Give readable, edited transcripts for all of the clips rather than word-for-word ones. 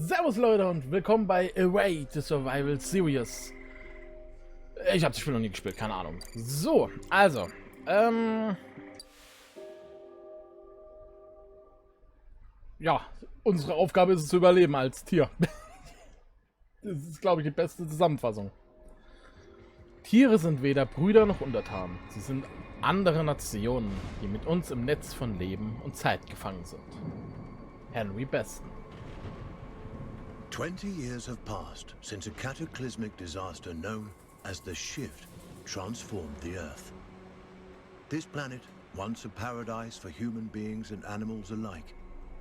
Servus Leute und willkommen bei Away, the Survival Series. Ich habe das Spiel noch nie gespielt, keine Ahnung. So, also, ja, unsere Aufgabe ist es zu überleben als Tier. Das ist, glaube ich, die beste Zusammenfassung. Tiere sind weder Brüder noch Untertanen. Sie sind andere Nationen, die mit uns im Netz von Leben und Zeit gefangen sind. Henry Beston. 20 years have passed since a cataclysmic disaster known as the Shift transformed the Earth. This planet, once a paradise for human beings and animals alike,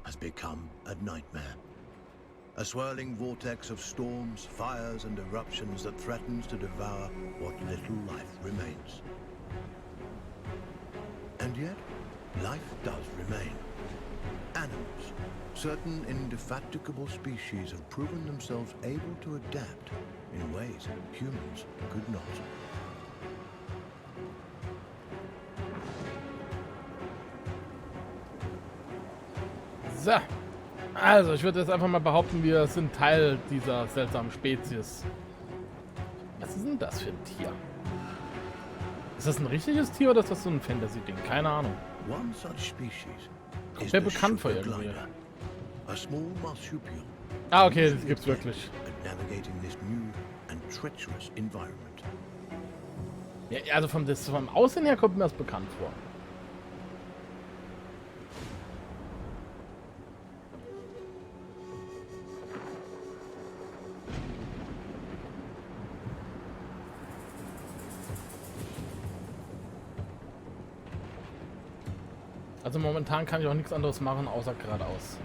has become a nightmare. A swirling vortex of storms, fires and eruptions that threatens to devour what little life remains. And yet, life does remain. Animals. Certain indefatigable species have proven themselves able to adapt in ways humans could not. So, also ich würde jetzt einfach mal behaupten, wir sind Teil dieser seltsamen Spezies. Was ist denn das für ein Tier? Ist das ein richtiges Tier oder ist das so ein Fantasy-Ding? Keine Ahnung. One such species Kommt mir bekannt vor irgendwie. glider, a small marsupial. Ah, okay, das gibt's wirklich. At navigating this new and treacherous environment. Ja, also vom Aussehen her kommt mir das bekannt vor. Also momentan kann ich auch nichts anderes machen, außer geradeaus.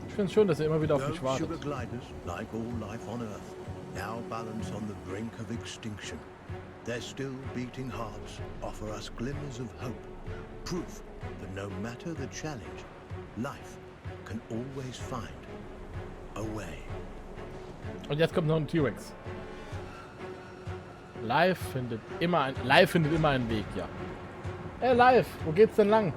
Ich finde es schön, dass er immer wieder auf mich wartet. Sugar gliders, like all life on Earth, now balance on the brink of extinction. Their still beating hearts offer us glimmers of hope, proof that no matter the challenge, life can always find a way. Und jetzt kommt noch ein T-Rex. Live findet immer einen Weg, ja. Hey Live, wo geht's denn lang?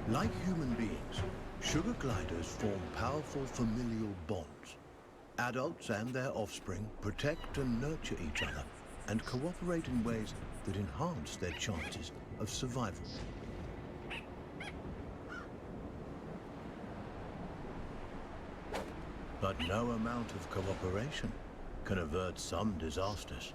Like human beings, sugar gliders form powerful familial bonds. Adults and their offspring protect and nurture each other and cooperate in ways that enhance their chances of survival. But no amount of cooperation can avert some disasters.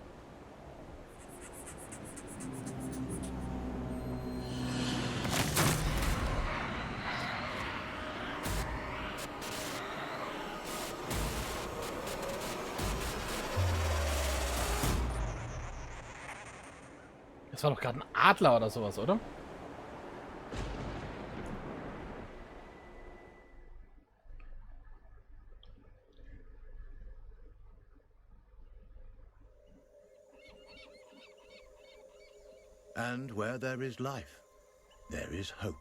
Das war doch gerade ein Adler oder sowas, oder? And where there is life, there is hope.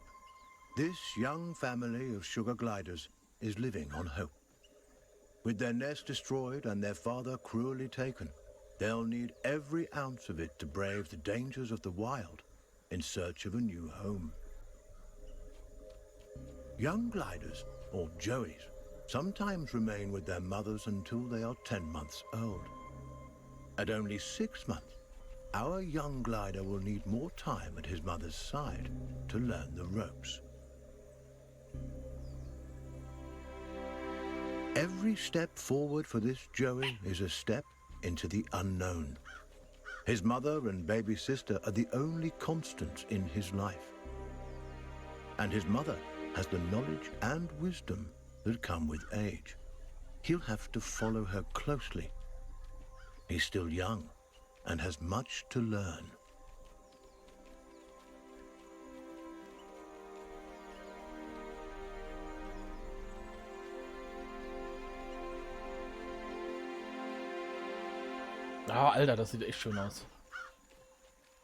This young family of sugar gliders is living on hope. With their nest destroyed and their father cruelly taken, they'll need every ounce of it to brave the dangers of the wild in search of a new home. Young gliders, or joeys, sometimes remain with their mothers until they are 10 months old. At only 6 months, our young glider will need more time at his mother's side to learn the ropes. Every step forward for this joey is a step into the unknown. His mother and baby sister are the only constants in his life. And his mother has the knowledge and wisdom that come with age. He'll have to follow her closely. He's still young and has much to learn. Ah, Alter, das sieht echt schön aus.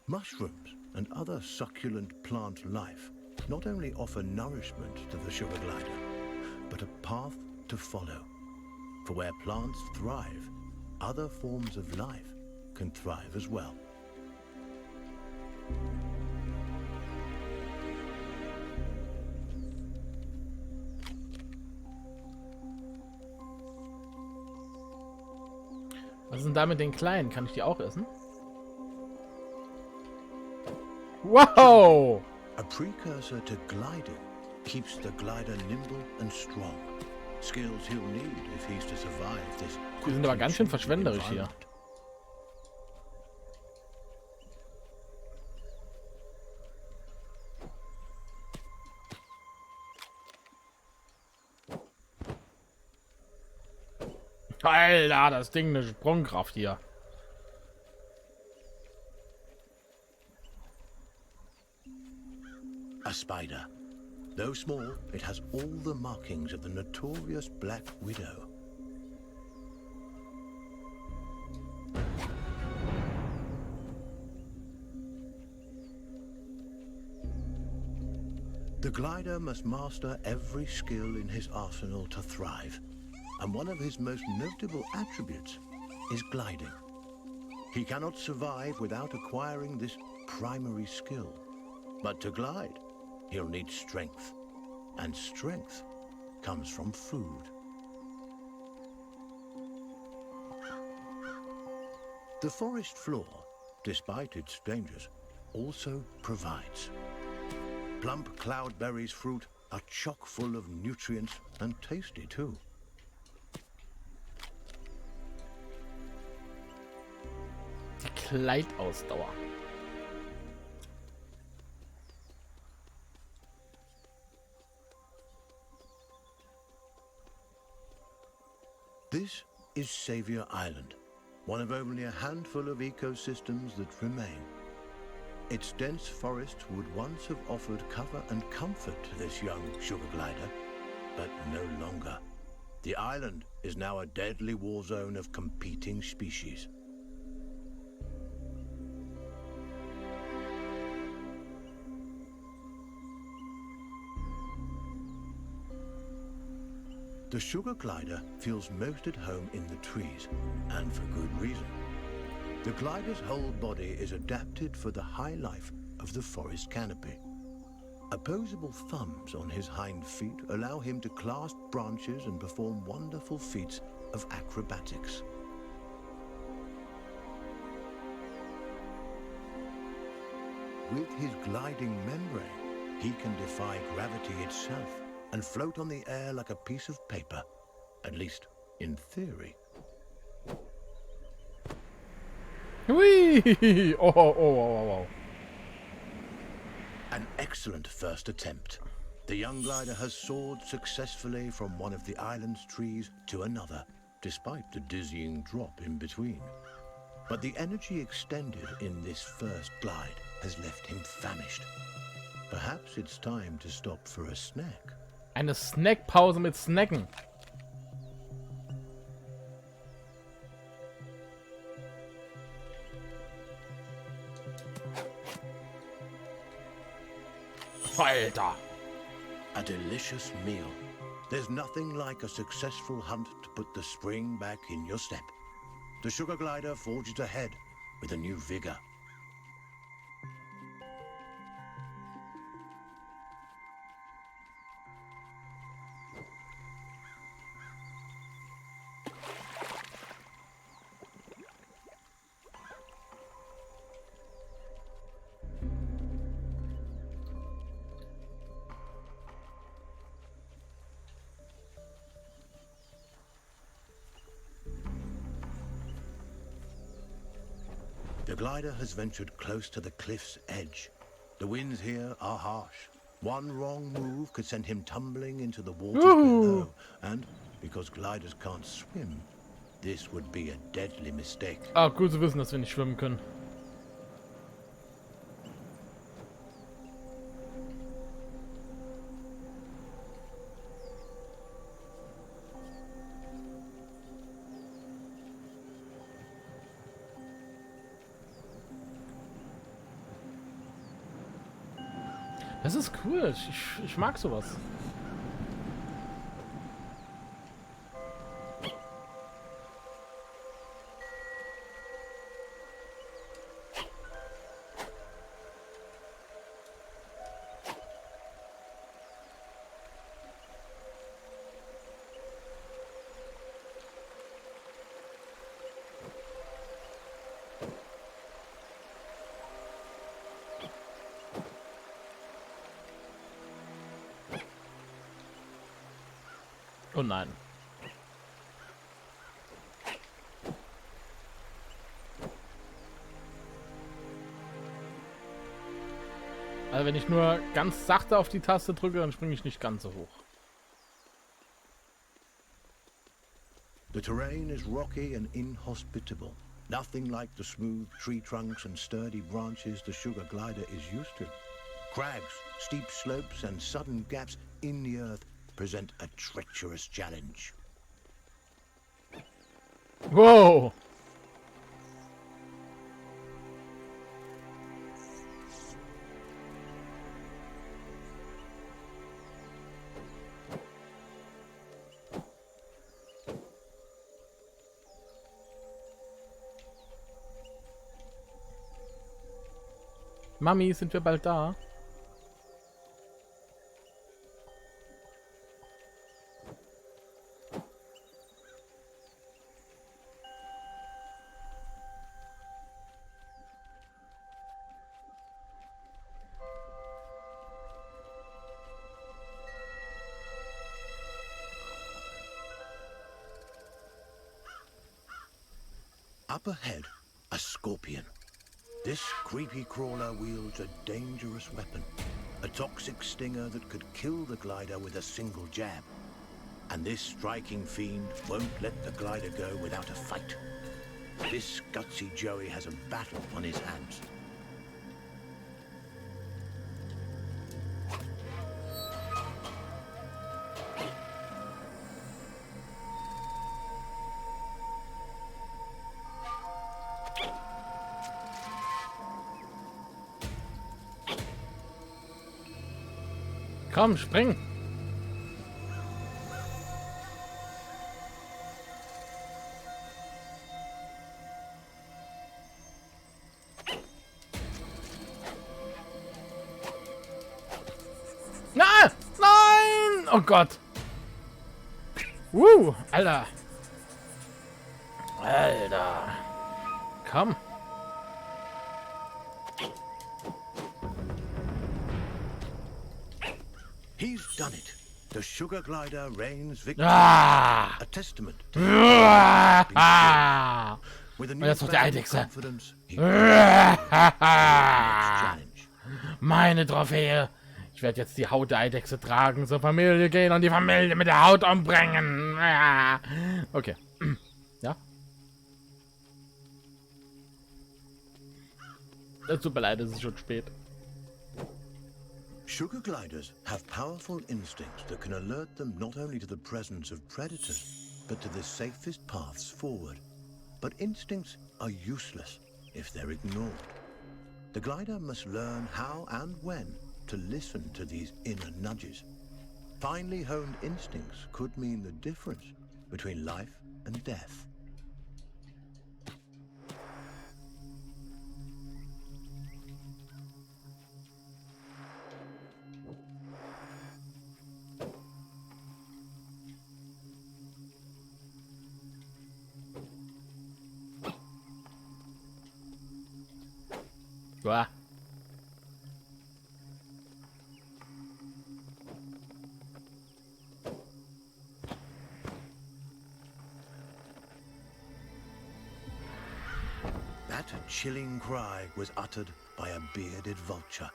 Mushrooms and other succulent plant life not only offer nourishment to the sugar glider, but a path to follow. For where plants thrive, other forms of life can thrive as well. Was ist denn da mit den Kleinen? Kann ich die auch essen? Wow! A precursor to gliding keeps the glider nimble and strong. Skills he'll need if he's to survive this. Die sind aber ganz schön verschwenderisch hier. Alter, das Ding eine Sprungkraft hier. A spider. Though small, it has all the markings of the notorious Black Widow. The glider must master every skill in his arsenal to thrive, and one of his most notable attributes is gliding. He cannot survive without acquiring this primary skill, but to glide, he'll need strength, and strength comes from food. The forest floor, despite its dangers, also provides. Plump cloudberries fruit are chock full of nutrients and tasty too. Die Gleitausdauer. This is Savior Island, one of only a handful of ecosystems that remain. Its dense forests would once have offered cover and comfort to this young sugar glider, but no longer. The island is now a deadly war zone of competing species. The sugar glider feels most at home in the trees, and for good reason. The glider's whole body is adapted for the high life of the forest canopy. Opposable thumbs on his hind feet allow him to clasp branches and perform wonderful feats of acrobatics. With his gliding membrane, he can defy gravity itself and float on the air like a piece of paper, at least in theory. Whee! Oh. An excellent first attempt. The young glider has soared successfully from one of the island's trees to another, despite the dizzying drop in between. But the energy extended in this first glide has left him famished. Perhaps it's time to stop for a snack. Eine Snackpause mit Snacken. Alter. A delicious meal. There's nothing like a successful hunt to put the spring back in your step. The sugar glider forges ahead with a new vigor. The glider has ventured close to the cliff's edge. The winds here are harsh. One wrong move could send him tumbling into the waters below. And because gliders can't swim, this would be a deadly mistake. Ah, gut zu wissen, dass wir nicht schwimmen können. Das ist cool. Ich mag sowas. Oh nein. Also wenn ich nur ganz sachte auf die Taste drücke, dann springe ich nicht ganz so hoch. The terrain is rocky and inhospitable. Nothing like the smooth tree trunks and sturdy branches the sugar glider is used to. Crags, steep slopes and sudden gaps in the earth present a treacherous challenge. Wow! Mami, sind wir bald da? Up ahead, a scorpion. This creepy crawler wields a dangerous weapon, a toxic stinger that could kill the glider with a single jab. And this striking fiend won't let the glider go without a fight. This gutsy Joey has a battle on his hands. Komm, spring! Na! Nein! Oh Gott! Alter! Alter! Komm! He's done it. The sugar glider reigns victorious. Ah! A testament to Ah! with a Und jetzt noch der newfound Eidechse. confidence. He challenge. Meine Trophäe. Ich werde jetzt die Haut der Eidechse tragen, zur Familie gehen und die Familie mit der Haut umbringen. Ah. Okay. Ja? Es tut mir leid, es ist schon spät. Sugar gliders have powerful instincts that can alert them not only to the presence of predators, but to the safest paths forward. But instincts are useless if they're ignored. The glider must learn how and when to listen to these inner nudges. Finely honed instincts could mean the difference between life and death. Uah. That chilling cry was uttered by a bearded vulture,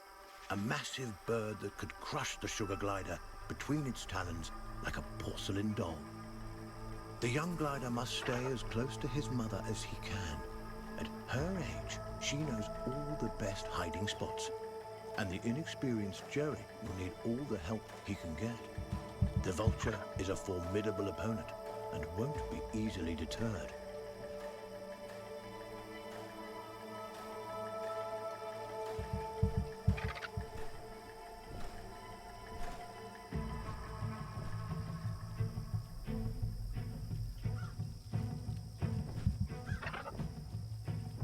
a massive bird that could crush the sugar glider between its talons like a porcelain doll. The young glider must stay as close to his mother as he can. At her age, she knows all the best hiding spots, and the inexperienced Joey will need all the help he can get. The vulture is a formidable opponent and won't be easily deterred.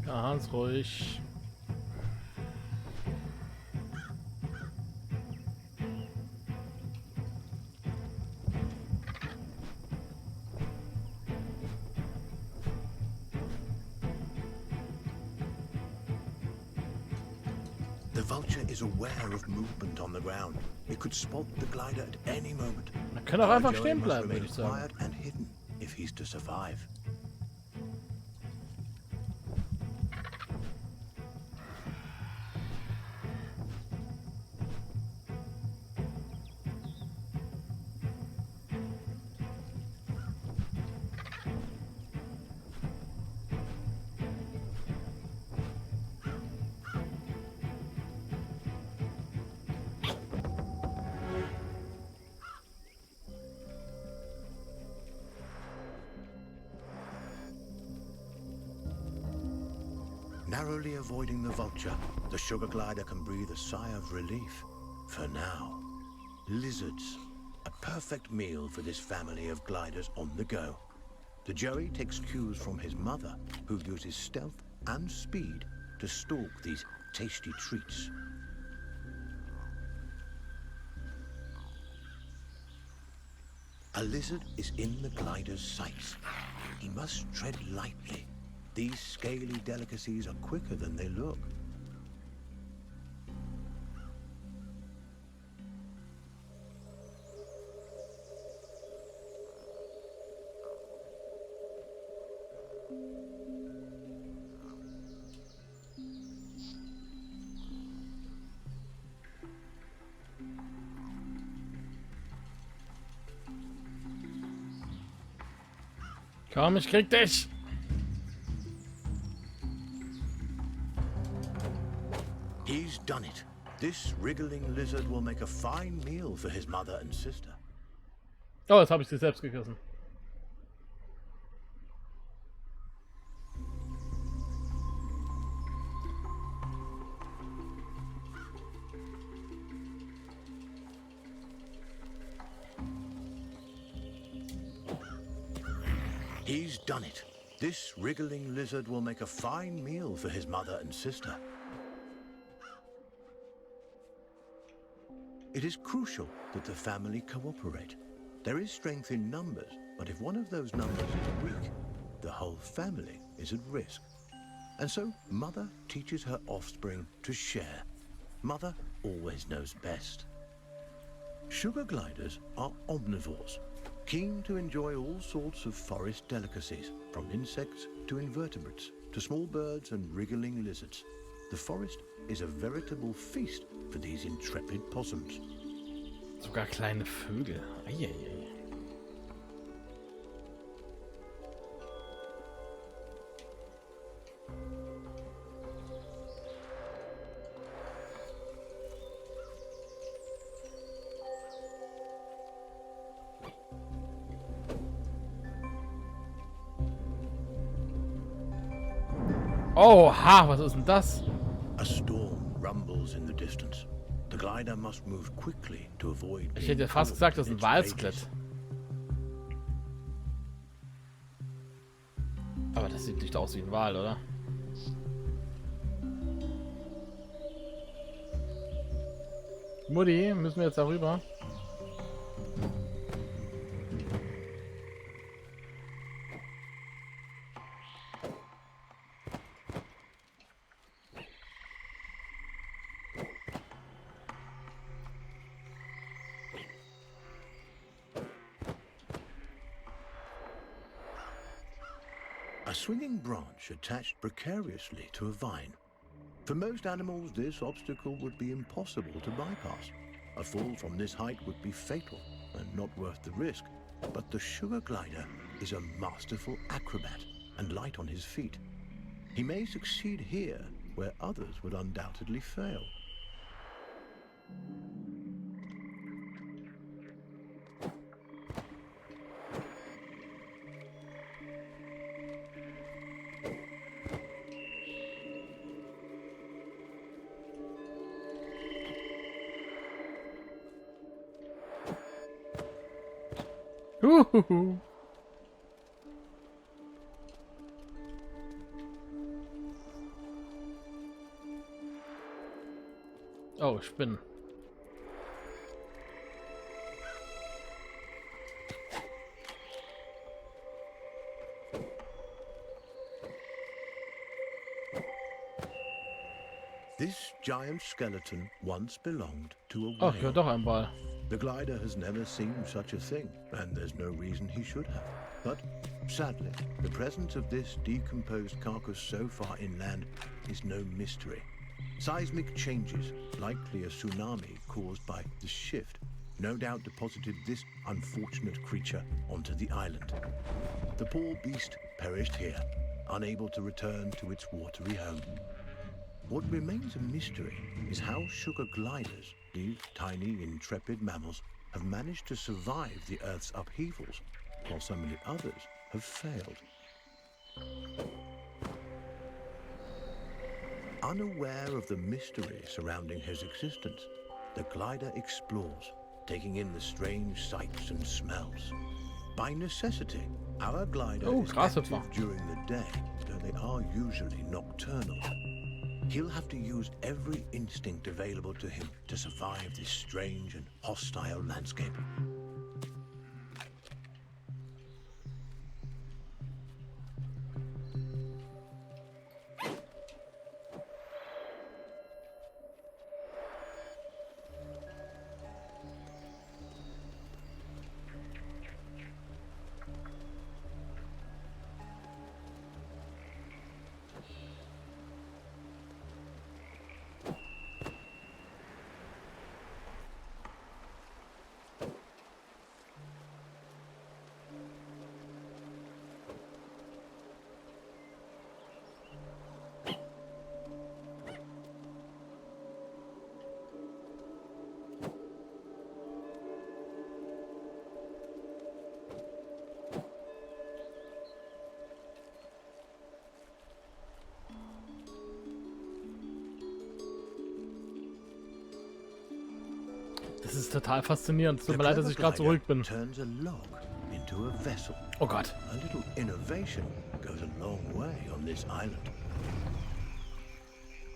Ganz ruhig. The vulture is aware of movement on the ground. It could spot the glider at any moment. Na können auch einfach Joey stehen must bleiben, würde remain ich sagen. quiet and hidden if he's to survive. Narrowly avoiding the vulture, the sugar glider can breathe a sigh of relief. For now. Lizards. A perfect meal for this family of gliders on the go. The Joey takes cues from his mother, who uses stealth and speed to stalk these tasty treats. A lizard is in the glider's sights. He must tread lightly. These scaly delicacies are quicker than they look. Komm, ich krieg dich! He's done it. This wriggling lizard will make a fine meal for his mother and sister. Oh, jetzt habe ich sie selbst gegessen. He's done it. This wriggling lizard will make a fine meal for his mother and sister. It is crucial that the family cooperate. There is strength in numbers, but if one of those numbers is weak, the whole family is at risk. And so, Mother teaches her offspring to share. Mother always knows best. Sugar gliders are omnivores, keen to enjoy all sorts of forest delicacies, from insects to invertebrates, to small birds and wriggling lizards. The forest is a veritable feast for these intrepid possums. Sogar kleine Vögel. Eieiei. Oha, was ist denn das? A storm rumbles in the distance. The glider must move quickly to avoid. Ich hätte fast gesagt, das ist ein Walsklett. Aber das sieht nicht aus wie ein Wal, oder? Mutti, müssen wir jetzt darüber? A swinging branch attached precariously to a vine. For most animals, this obstacle would be impossible to bypass. A fall from this height would be fatal and not worth the risk. But the sugar glider is a masterful acrobat and light on his feet. He may succeed here where others would undoubtedly fail. Huhuhu. Oh, Spinnen. This giant skeleton once belonged to a Ach whale. ja, doch ein Ball. The glider has never seen such a thing, and there's no reason he should have. But sadly, the presence of this decomposed carcass so far inland is no mystery. Seismic changes, likely a tsunami caused by the shift, no doubt deposited this unfortunate creature onto the island. The poor beast perished here, unable to return to its watery home. What remains a mystery is how sugar gliders, these tiny, intrepid mammals, have managed to survive the Earth's upheavals, while so many others have failed. Unaware of the mystery surrounding his existence, the glider explores, taking in the strange sights and smells. By necessity, our glider is active during the day, though they are usually nocturnal. He'll have to use every instinct available to him to survive this strange and hostile landscape. Das ist total faszinierend. Es tut mir leid, dass ich gerade so ruhig bin. Oh Gott. A little innovation goes a long way on this island.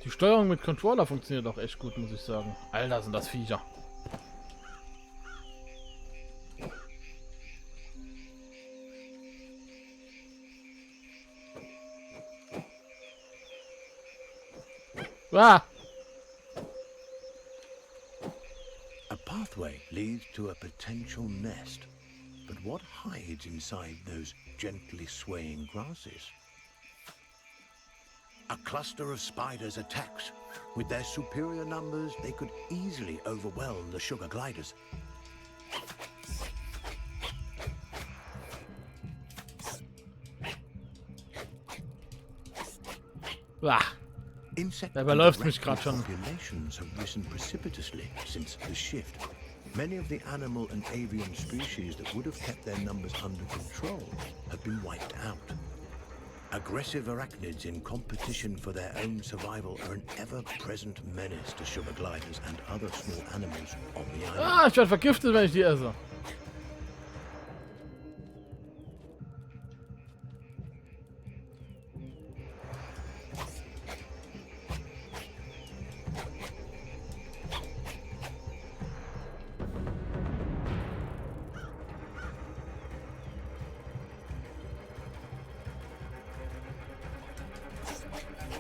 Die Steuerung mit Controller funktioniert auch echt gut, muss ich sagen. Alter, sind das Viecher. Ah! A pathway leads to a potential nest, but what hides inside those gently swaying grasses? A cluster of spiders attacks. With their superior numbers, they could easily overwhelm the sugar gliders. Ah! Insect überläuft mich gerade schon. Populations have risen precipitously since the shift. Many of the animal and avian species that would have kept their numbers under control have been wiped out. Aggressive arachnids in competition for their own survival are an ever-present menace to sugar gliders and other small animals on the island. Ah, ich werde vergiftet, wenn ich die esse.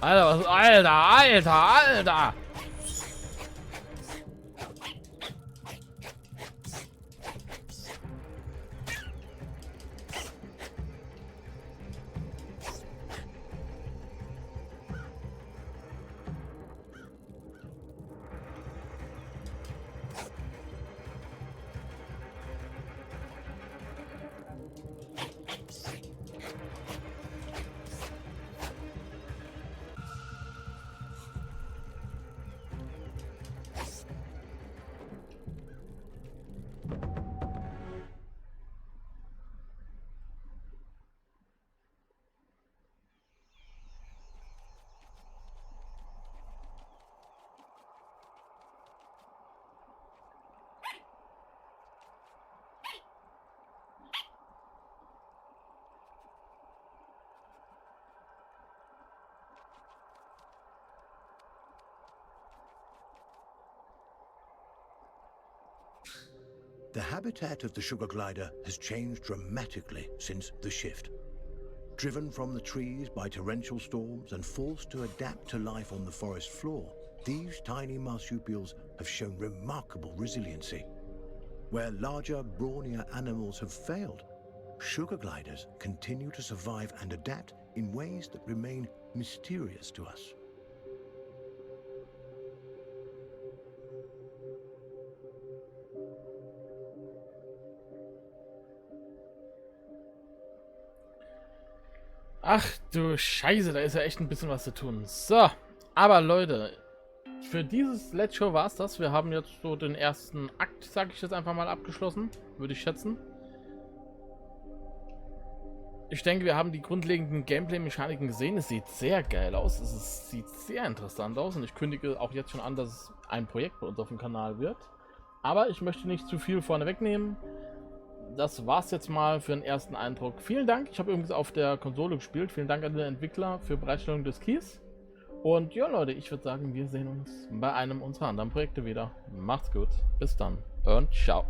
Alter, was? Alter! The habitat of the sugar glider has changed dramatically since the shift. Driven from the trees by torrential storms and forced to adapt to life on the forest floor, these tiny marsupials have shown remarkable resiliency. Where larger, brawnier animals have failed, sugar gliders continue to survive and adapt in ways that remain mysterious to us. Ach du Scheiße, da ist ja echt ein bisschen was zu tun. So, aber Leute, für dieses Let's Show war es das. Wir haben jetzt so den ersten Akt, sage ich jetzt einfach mal, abgeschlossen, würde ich schätzen. Ich denke, wir haben die grundlegenden Gameplay-Mechaniken gesehen. Es sieht sehr geil aus, sieht sehr interessant aus und ich kündige auch jetzt schon an, dass es ein Projekt bei uns auf dem Kanal wird. Aber ich möchte nicht zu viel vorne wegnehmen. Das war's jetzt mal für den ersten Eindruck. Vielen Dank, ich habe übrigens auf der Konsole gespielt. Vielen Dank an den Entwickler für Bereitstellung des Keys. Und ja Leute, ich würde sagen, wir sehen uns bei einem unserer anderen Projekte wieder. Macht's gut, bis dann und ciao.